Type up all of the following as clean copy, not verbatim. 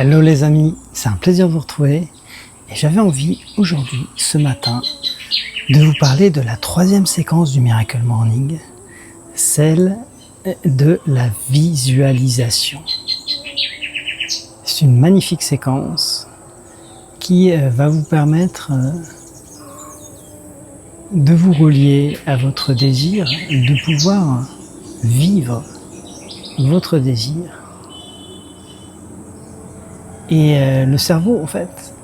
Hello les amis, c'est un plaisir de vous retrouver et j'avais envie aujourd'hui, ce matin, de vous parler de la troisième séquence du Miracle Morning, celle de la visualisation. C'est une magnifique séquence qui va vous permettre de vous relier à votre désir, de pouvoir vivre votre désir. Et le cerveau, en fait,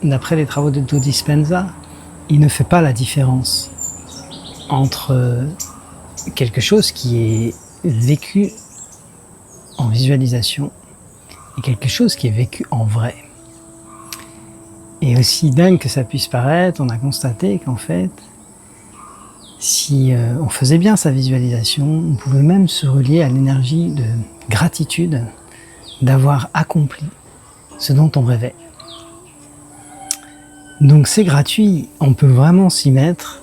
d'après les travaux de Joe Dispenza, il ne fait pas la différence entre quelque chose qui est vécu en visualisation et quelque chose qui est vécu en vrai. Et aussi dingue que ça puisse paraître, on a constaté qu'en fait, si on faisait bien sa visualisation, on pouvait même se relier à l'énergie de gratitude d'avoir accompli ce dont on rêvait. Donc c'est gratuit, on peut vraiment s'y mettre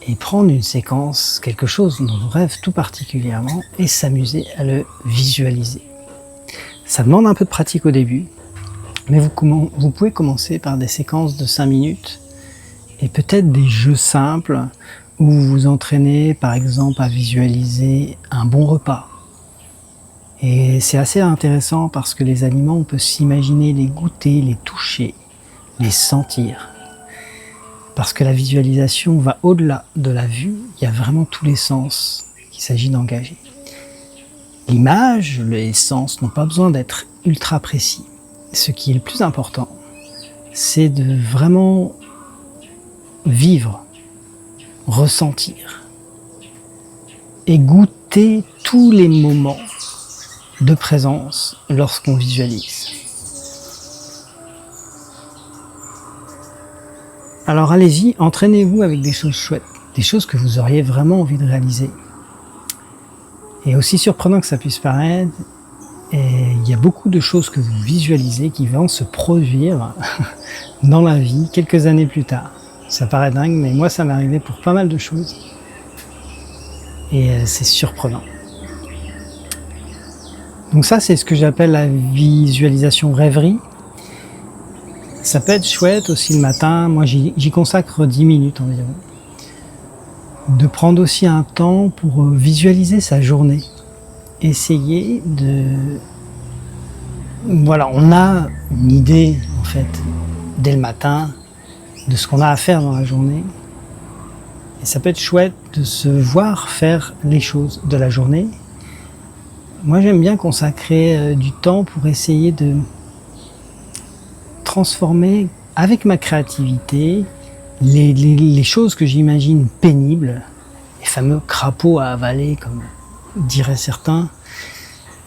et prendre une séquence, quelque chose dont on rêve tout particulièrement et s'amuser à le visualiser. Ça demande un peu de pratique au début, mais vous pouvez commencer par des séquences de 5 minutes et peut-être des jeux simples où vous vous entraînez par exemple à visualiser un bon repas. Et c'est assez intéressant parce que les aliments, on peut s'imaginer les goûter, les toucher, les sentir. Parce que la visualisation va au-delà de la vue, il y a vraiment tous les sens qu'il s'agit d'engager. L'image, les sens n'ont pas besoin d'être ultra précis. Ce qui est le plus important, c'est de vraiment vivre, ressentir et goûter tous les moments de présence lorsqu'on visualise. Alors allez-y, entraînez-vous avec des choses chouettes, des choses que vous auriez vraiment envie de réaliser. Et aussi surprenant que ça puisse paraître, il y a beaucoup de choses que vous visualisez qui vont se produire dans la vie quelques années plus tard. Ça paraît dingue, mais moi ça m'est arrivé pour pas mal de choses. Et c'est surprenant. Donc ça, c'est ce que j'appelle la visualisation rêverie. Ça peut être chouette aussi le matin. Moi, j'y consacre 10 minutes environ. De prendre aussi un temps pour visualiser sa journée. Essayer de... Voilà, on a une idée, en fait, dès le matin, de ce qu'on a à faire dans la journée. Et ça peut être chouette de se voir faire les choses de la journée. Moi, j'aime bien consacrer du temps pour essayer de transformer avec ma créativité les choses que j'imagine pénibles, les fameux crapauds à avaler, comme diraient certains,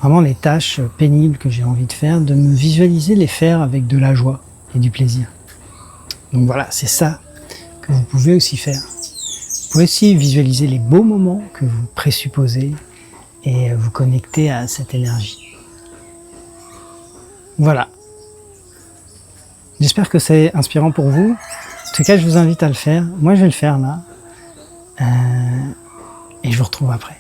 vraiment les tâches pénibles que j'ai envie de faire, de me visualiser les faire avec de la joie et du plaisir. Donc voilà, c'est ça que vous pouvez aussi faire. Vous pouvez aussi visualiser les beaux moments que vous présupposez et vous connecter à cette énergie. Voilà. J'espère que c'est inspirant pour vous. En tout cas, je vous invite à le faire. Moi, je vais le faire là. Et je vous retrouve après.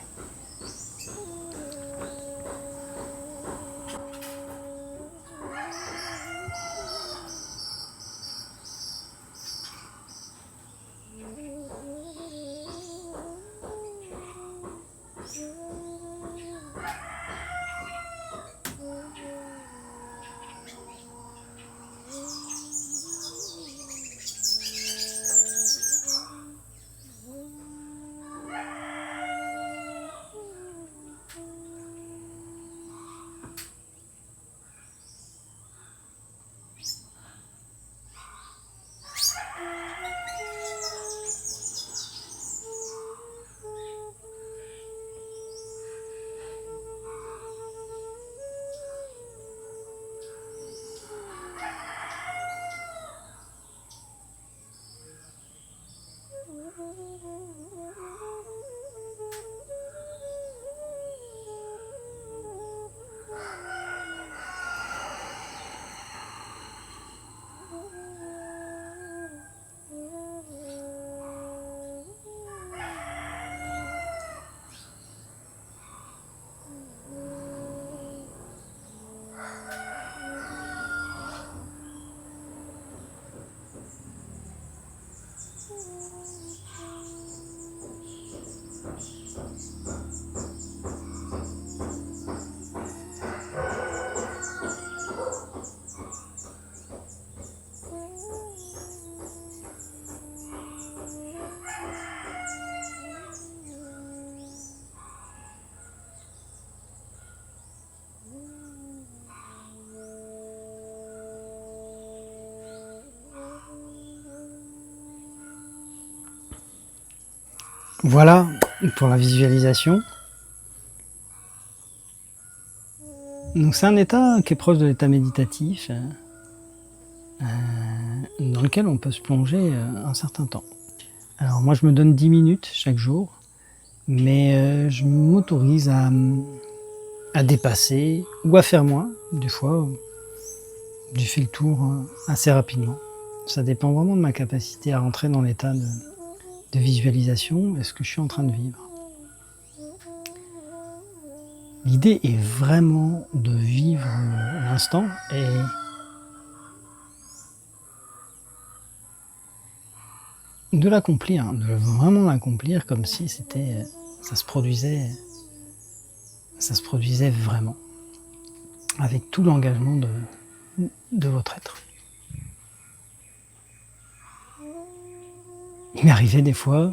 Voilà pour la visualisation. Donc c'est un état qui est proche de l'état méditatif, dans lequel on peut se plonger un certain temps. Alors moi je me donne 10 minutes chaque jour, mais je m'autorise à dépasser ou à faire moins. Des fois, j'ai fait le tour assez rapidement. Ça dépend vraiment de ma capacité à rentrer dans l'état de visualisation et ce que je suis en train de vivre. L'idée est vraiment de vivre l'instant et de l'accomplir, de vraiment l'accomplir comme si ça se produisait vraiment, avec tout l'engagement de votre être. Il m'arrivait des fois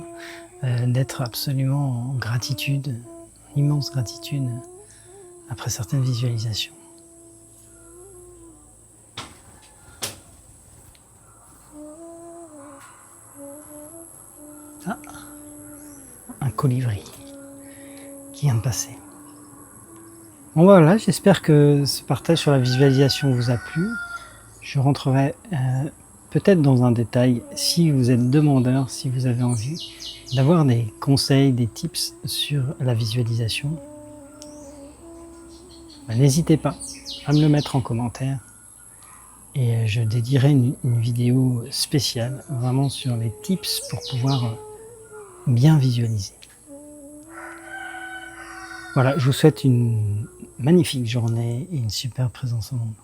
d'être absolument en gratitude, immense gratitude, après certaines visualisations. Ah, un colibri qui vient de passer. Bon voilà, j'espère que ce partage sur la visualisation vous a plu. Je rentrerai peut-être dans un détail si vous êtes demandeur, si vous avez envie d'avoir des conseils, des tips sur la visualisation. N'hésitez pas à me le mettre en commentaire et je dédierai une vidéo spéciale vraiment sur les tips pour pouvoir bien visualiser. Voilà, je vous souhaite une magnifique journée et une super présence au monde.